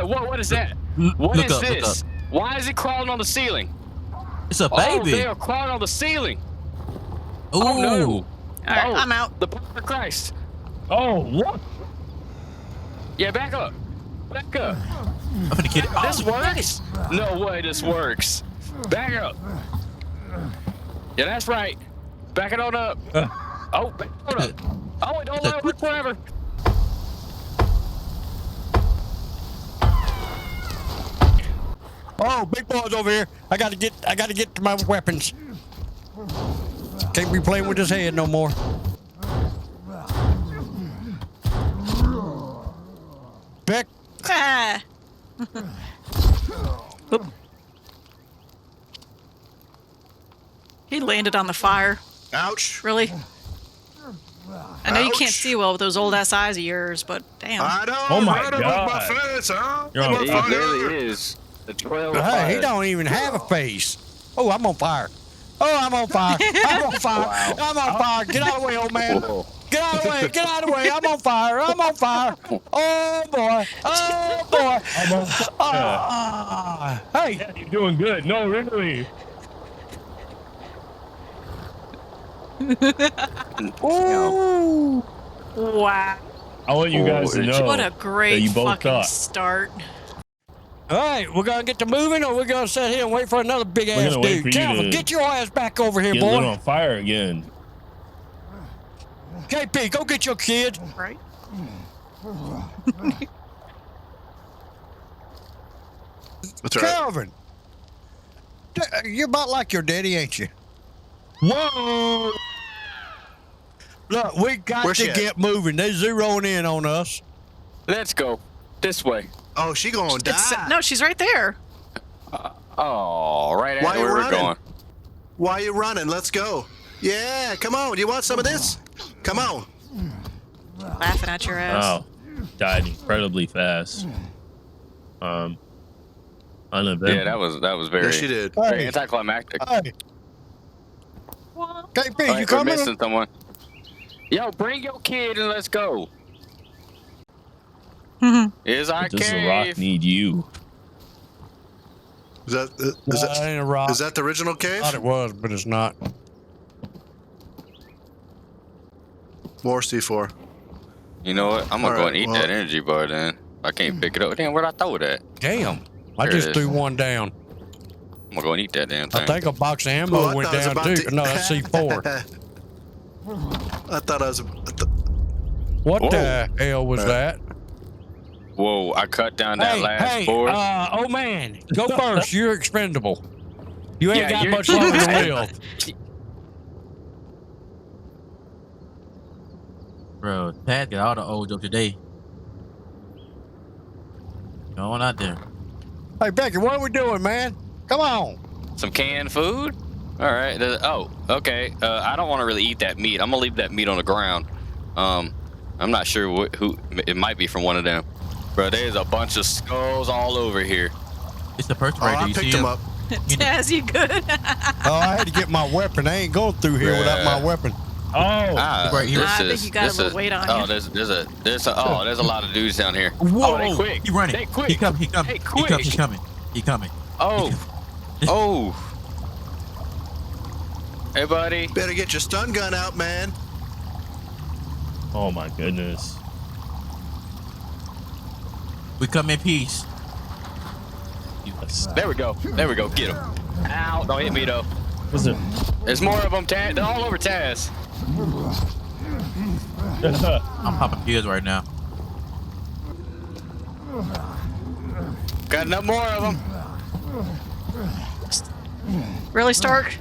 Wait, what is that? What is this? Why is it crawling on the ceiling? It's a Oh, baby. they are crawling on the ceiling. Ooh. Oh no! All right, I'm out. The power of Christ. Oh, what? Yeah, back up. Back up. I'm finna get it. This works? No way this works. Back up. Yeah, that's right. Back it on up. Oh, back it on up. Oh, it don't let it work forever. Oh, big boy's over here. I gotta get to my weapons. Can't be playing with his head no more. Beck. Ah. He landed on the fire. Ouch. Really? I know you can't Ouch. see well with those old ass eyes of yours, but damn. I know. Oh my right above God. my face, huh? You're on I'm It fire. really is. The trail of Hey, fire. he don't even have a face. Oh, I'm on fire. Oh, I'm on fire. I'm on fire. I'm on fire. Get out of the way, old man. Whoa. Get out of the way. Get out of the way. I'm on fire. I'm on fire. Oh, boy. Oh, boy. Hey. Yeah, you're doing good. No, really. Ooh. Wow. I want you guys to Oh, know What a that great you both fucking thought. start. All right, we're going to get to moving, or we're going to sit here and wait for another big We're ass gonna wait dude. for you Calvin, to get your ass back over here, get lit boy. on fire again. KP, go get your kid. Right? That's right. Calvin. You're about like your daddy, ain't you? Whoa! Look, we got Where's to she at? get moving. They're zeroing in on us. Let's go. This way. Oh, she gonna die. No, she's right there. Oh, right Why at you where we're running? going. Why you running? Let's go. Yeah, come on. You want some of this? Come on. Laughing at your ass. Wow. Died incredibly fast. Uneventful. Yeah, that was very, Yes, she did. very Hey. anticlimactic. Hey, What? KP, All you right, we're coming? missing someone. Yo, bring your kid and let's go. Is our Does the cave? rock need you? Is that That ain't a rock. is that the original cave? I thought it was, but it's not. More C4. You know what? I'm gonna All go right, and eat well- that energy bar then. I can't pick it up. Damn, where'd I throw it at? Damn. I There it just is. threw one down. I'm gonna go and eat that damn thing. I think a box of ammo Oh, I went thought it was down about too. to- No, that's C4. I thought I was. What Whoa. the hell was that? Whoa, I cut down that last board. oh man, go first. You're expendable. You ain't Yeah, got you're- much longer to live. Bro, Pat got all the old jokes today. Going out there. Hey Becky, what are we doing, man? Come on. Some canned food? All right. Oh, okay. I don't want to really eat that meat. I'm gonna leave that meat on the ground. I'm not sure who. It might be from one of them. Bro, there's a bunch of skulls all over here. It's the person Oh, right there. I You picked see him him? up. Taz, you good? Oh, I had to get my weapon. I ain't going through here without my weapon. Oh, Right here. I think you got a little weight on oh, you. there's a lot of dudes down here. Whoa! Oh, they quick. He running. They quick. He coming. He coming. They He quick. coming. He coming. He coming. Oh, oh. Hey, buddy. Better get your stun gun out, man. oh my goodness. We come in peace. Yes. There we go. There we go. Get him. Ow! Don't hit me though. Was it? There's more of them. Taz. They're all over Taz. I'm popping pills right now. Got enough more of them. Really, Stark?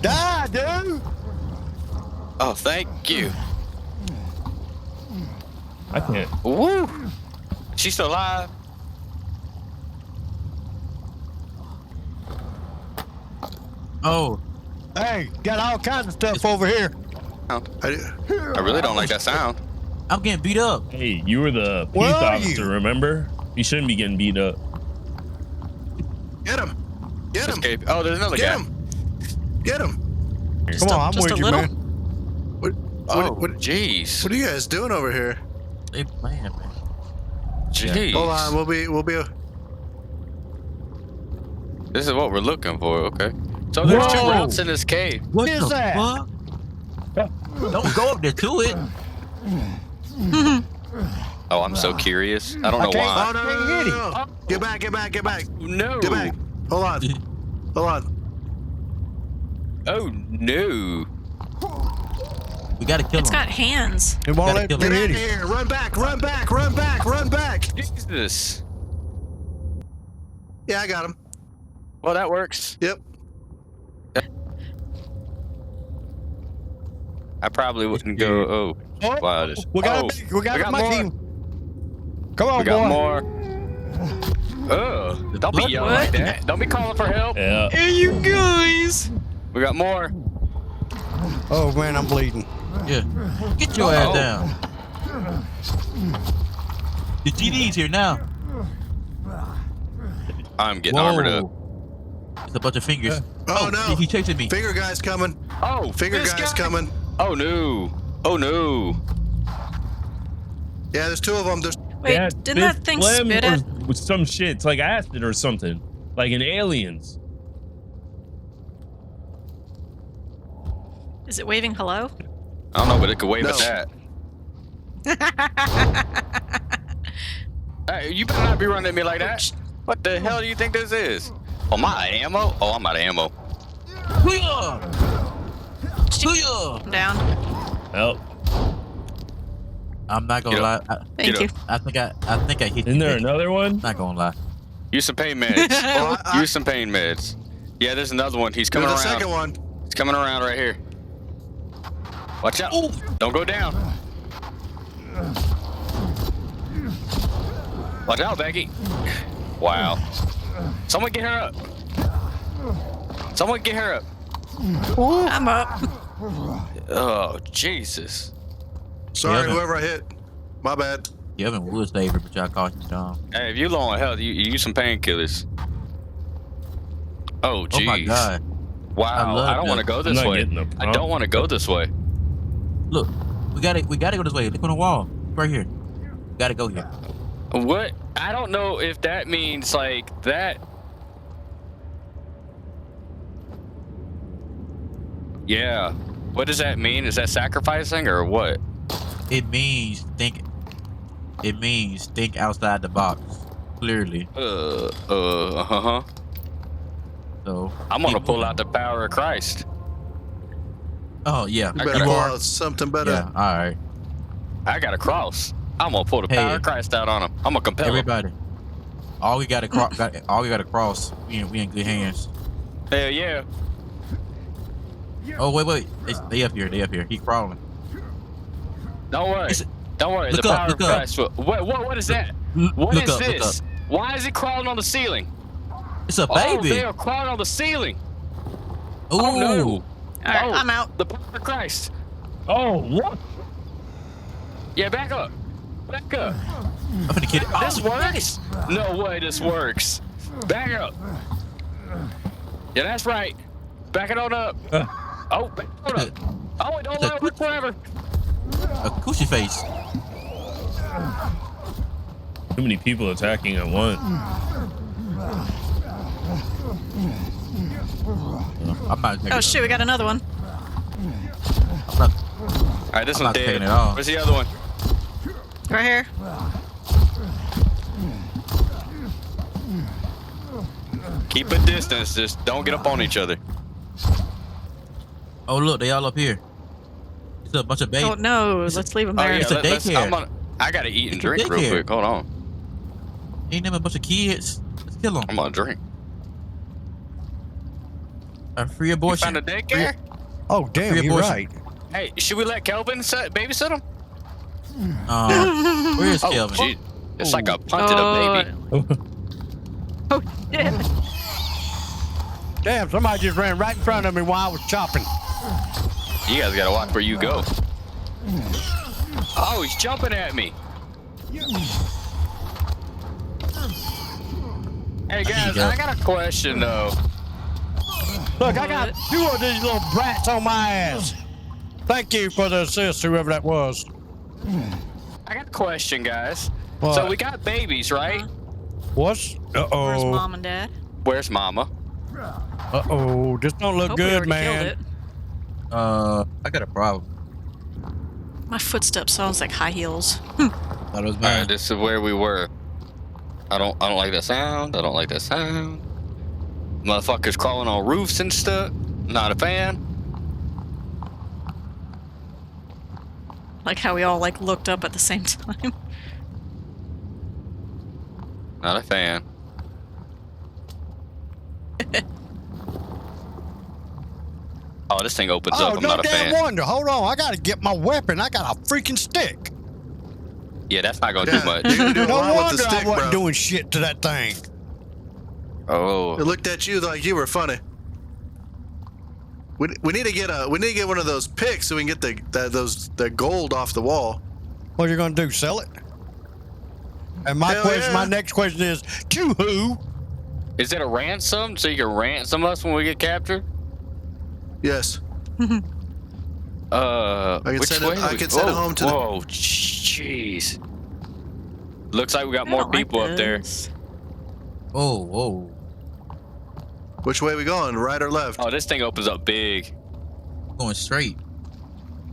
Die, dude. Oh, thank you. I can't. Woo! She's still alive. Oh, Hey, got all kinds of stuff over here. I really don't like that sound. I'm getting beat up. Hey, you were the police Where are officer, you? remember? You shouldn't be getting beat up. Get him. Get him. Escape. Oh, there's another Get guy. him. Get him. Come on, I'm just with a you, little? man. What, Oh, what jeez. are you guys doing over here? They playing, man. Jeez. Hold on, we'll be. This is what we're looking for. Okay. So there's two Whoa. routes in this cave. What is the that? fuck? Don't go up there to it. Oh, I'm so curious. I don't know can't- why. Oh no, no, no, no, no, no. Get back, get back, get back. No. Get back. Hold on. Hold on. Oh no. We gotta kill It's him. got hands. It won't Gotta let kill me Get hit out of him. here. Run back, run back, run back, run back. Jesus. Yeah, I got him. Well, that works. Yep. I probably wouldn't go. Oh. Oh, Wow. This, we got oh, we got a more. team. Come on, We got boy. more. Oh, don't be yelling like that. Don't be calling for help. Yeah. Hey, you guys. We got more. Oh man, I'm bleeding. Yeah. Get your ass Oh. down. The GD's here now. I'm getting armored up. It's a bunch of fingers. Oh, no. He chasing me. Finger guy's coming. Oh, Finger this guy's guy. coming. Oh no. Oh no. Yeah, there's two of them. There's. Wait, Yeah, didn't that thing phlegm spit or at? with some shit? It's like acid or something. Like in Aliens. Is it waving hello? I don't know, but it could wave No. at that. Hey, you better not be running at me like that. What the hell do you think this is? Oh, my ammo? Oh, I'm out of ammo. Hoo-yah! Hoo-yah! I'm down. Help. I'm not gonna Get lie. up. Thank Get you. up. I think I hit Isn't there you. another one? Not gonna lie. Use some pain meds. Oh, Use some pain meds. Yeah, there's another one. He's coming There's a around. second one. He's coming around right here. Watch out. Ooh. Don't go down. Watch out, Becky. Wow. Someone get her up. Someone get her up. I'm up. Oh, Jesus. Sorry, Yeah, whoever I hit. My bad. Kevin would save her, but y'all caught him dumb. Hey, if you're low on health, you use some painkillers. Oh, jeez. Oh my god. Wow. I love I don't want to that. go I'm this not way. getting them. I don't want to go this way. Look, we gotta go this way. Look on the wall. Right here. We gotta go here. What? I don't know if that means like that. Yeah. What does that mean? Is that sacrificing or what? It means think outside the box. Clearly. Uh-huh. So I'm gonna keep pull moving. out the power of Christ. Oh yeah. You I better gotta- pull out something better. Yeah, alright. I got a cross. I'm gonna pull the Hey. power of Christ out on him. I'm gonna compel him. Everybody. All we gotta cross. We in good hands. Hell yeah. Oh wait. They up here. He crawling. Don't worry. It's- Don't worry. Look The up, power look of up. Christ. What is that? What Look is up, look this? up. Why is it crawling on the ceiling? It's a Oh, baby. they are crawling on the ceiling. Ooh. Oh no. All right, Oh, I'm out. The power of Christ. Oh, what? Yeah, back up. Back up. I'm finna get it. This Oh, works? No way this works. Back up. Yeah, that's right. Back it on up. Oh, back it on up. Oh, it don't let it work forever. a coochie face. Too many people attacking at once. I'm not. Oh shoot, we got another one. I'm not. All right, this I'm one's not paying dead. it off. Where's the other one? Right here. Keep a distance. Just don't get up on each other. Oh look, they all up here. It's a bunch of babies. Oh no, let's leave them Oh there. yeah, It's a daycare. I gotta eat and It's a drink real daycare. quick. Hold on. Ain't them a bunch of kids? Let's kill them. I'm gonna drink. A free You abortion. found a daycare? Oh damn, Free you're abortion. right. Hey, should we let Kelvin babysit him? Where is Oh, Kelvin? gee. It's like a punted a baby. Oh shit. Damn, somebody just ran right in front of me while I was chopping. You guys gotta watch where you go. Oh, he's jumping at me. Hey guys, go. I got a question though. Look, I got 2 of these little brats on my ass. Thank you for the assist, whoever that was. I got a question, guys. What? So we got babies, right? What's? Where's Uh-oh. mom and dad? Where's Mama? Uh-oh. This don't look Hope we good, already man. killed it. I got a problem. My footsteps sounds like high heels. Thought it was All mine. right, this is where we were. I don't like that sound. I don't like that sound. Motherfuckers crawling on roofs and stuff. Not a fan. Like how we all like looked up at the same time. Not a fan. Oh, this thing opens Oh, up. I'm no not a damn fan. wonder. Hold on. I got to get my weapon. I got a freaking stick. Yeah, that's not gonna Yeah, do much. you can do a No lot with wonder the stick, I wasn't bro. doing shit to that thing. Oh, It looked at you like you were funny. We need to get one of those picks so we can get the gold off the wall. What you gonna do? Sell it? And my Hell question, yeah. my next question is, to who? is it a ransom? So you can ransom us when we get captured? Yes. Can can send it- I can send it home to the- Whoa, jeez. Looks like we got I more don't like people up there. this. Oh, whoa. Which way we going? Right or left? Oh, this thing opens up big. Going straight.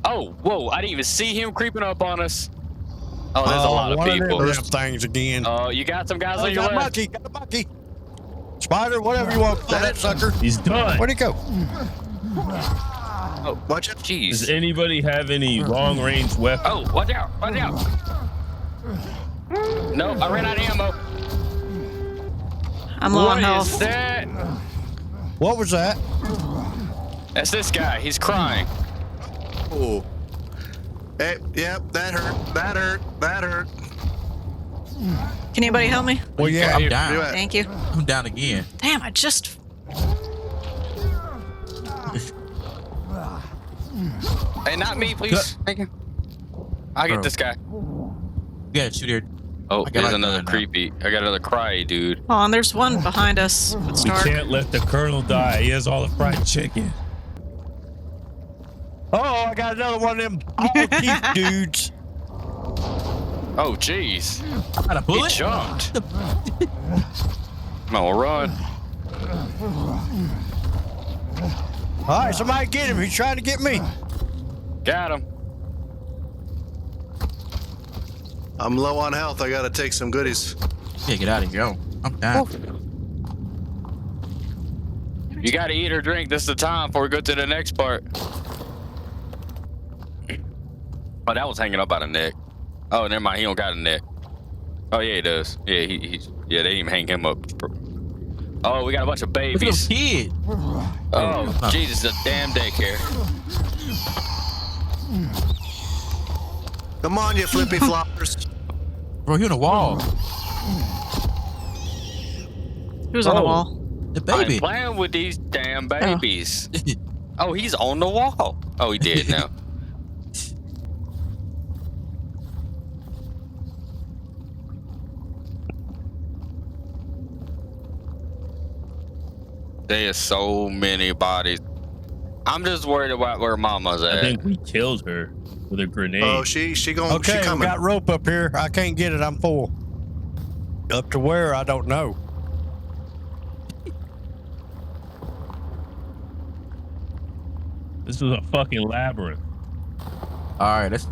Oh, whoa! I didn't even see him creeping up on us. Oh, there's a lot of one people. them things again. Oh, you got some guys Oh, on your got a left. monkey, got a monkey. Spider, whatever you want to call that sucker. He's done. Where'd he go? Watch out. Does Jeez. anybody have any long range weapons? Oh, watch out! Watch out! No, I ran out of ammo. I'm low on What health. is that? What was that? That's this guy. He's crying. Oh. Hey, yep, that hurt. That hurt. That hurt. Can anybody help me? Well, yeah. I'm Where you down. at? Thank you. I'm down again. Damn, I just. Hey, not me, please. Thank you. I'll get Bro. this guy. You gotta shoot here. Oh, I got there's like another mine now. creepy. I got another cry, dude. Oh, and there's one behind us. It's We dark. can't let the colonel die. He has all the fried chicken. Oh, I got another one of them all teeth dudes. Oh, jeez. Got a He bullet? jumped. Come on, we'll run. All right, somebody get him. He's trying to get me. Got him. I'm low on health. I gotta take some goodies. Yeah, get out of here. I'm down. You gotta eat or drink. This is the time before we go to the next part. Oh, that was hanging up by the neck. Oh, never mind. He don't got a neck. Oh, yeah, he does. Yeah, yeah, they didn't even hang him up. Oh, we got a bunch of Look at babies. those kids. Oh, Jesus, a damn daycare. Come on, you flippy floppers. Bro, he on the wall. Who's on the Oh. wall? The I ain't baby. playing with these damn babies. Oh, he's on the wall. Oh, he did now. There's so many bodies. I'm just worried about where Mama's I at. think we killed her with a grenade. Oh, she going. Okay, she we coming. got rope up here. I can't get it. I'm full. Up to where? I don't know. This was a fucking labyrinth. All right, let's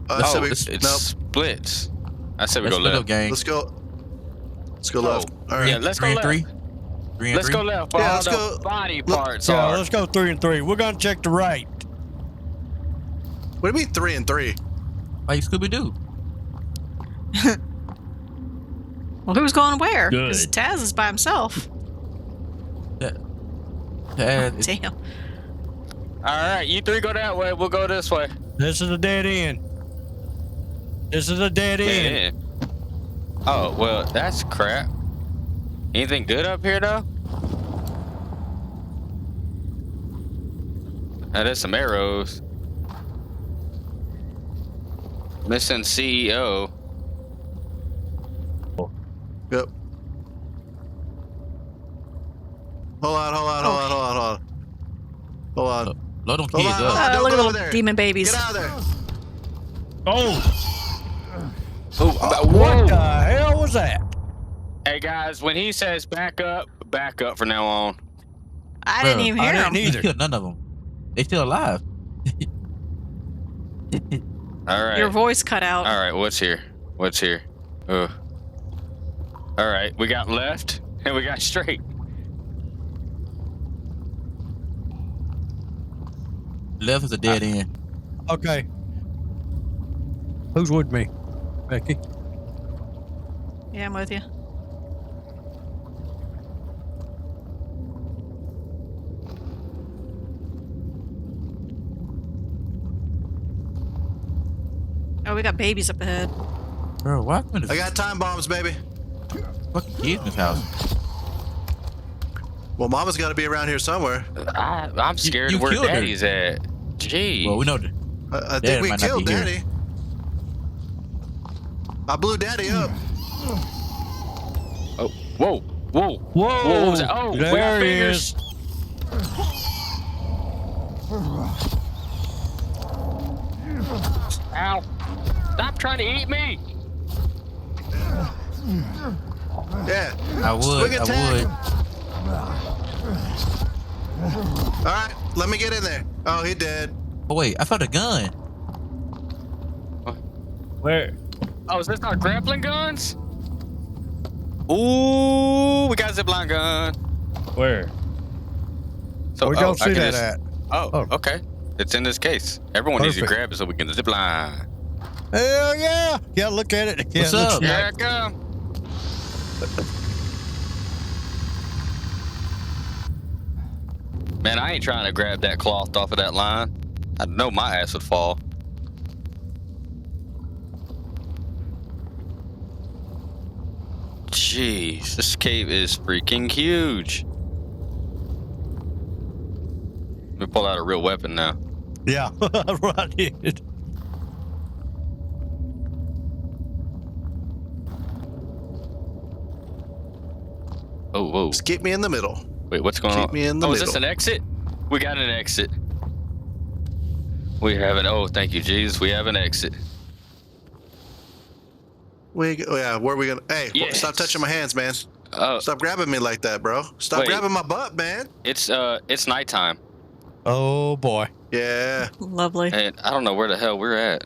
I said Oh, we, it nope. splits. I said we let's go go, left. gang. Let's go. Let's go left. All right. Yeah, let's go Three and left. three. Three and Let's three. go left. For Yeah, all let's the go- body look- parts Yeah, are. let's go 3 and 3. We're gonna check the right. What do you mean 3 and 3? Like Scooby Doo. Well, who's going where? Good. Because Taz is by himself. Damn. All right, you three go that way. We'll go this way. This is a dead end. This is a dead end. Yeah. Oh well, that's crap. Anything good up here though? There's some arrows. Missing CEO. Yep. Hold on. Load them Hold kids on, up. hold on. Don't Look at go the over little there. demon babies. Get out of there. Oh, Oh, What the hell was that? Hey guys, when he says back up from now on. I didn't even hear I him. didn't He either. killed none of them. They still alive. All right. Your voice cut out. All right, what's here? What's here? Ugh. All right, we got left and we got straight. Left is a dead end. Okay. Who's with me? Becky? Yeah, I'm with you. Oh, we got babies up ahead. Bro, why come in I the got time bombs, baby. fucking kids in this house? Well, Mama's got to be around here somewhere. I'm scared you where killed her. Daddy's at. Gee. Well, we know that. I Dad think we might not killed be here. Daddy. I blew Daddy up. Oh, whoa, whoa, Whoa! What was that? Oh, we got there he fingers. is. Ow! Stop trying to eat me. Yeah. I would. Swing I attack. would. All right, let me get in there. Oh, he dead. Oh wait, I found a gun. Where? Oh, is this our grappling guns? Ooh, we got a zipline gun. Where? So, Where'd y'all I see can that just- at? Oh, Oh. okay. It's in this case. Everyone needs to Perfect. grab it so we can zip line. Hell yeah! Yeah, look at it. Yeah, What's it looks up? nice. Here I come. Man, I ain't trying to grab that cloth off of that line. I know my ass would fall. Jeez, this cave is freaking huge. Let me pull out a real weapon now. Yeah, right. Oh, whoa. Just keep me in the middle. Wait, what's going Keep on? me in the oh, is this middle. an exit? We got an exit. We have an. Oh, thank you, Jesus. We have an exit. Oh, yeah, where are we gonna? Hey, Yes. stop touching my hands, man. Oh, Stop grabbing me like that, bro. Stop Wait. grabbing my butt, man. it's nighttime, Oh boy. Yeah. Lovely. and I don't know where the hell we're at.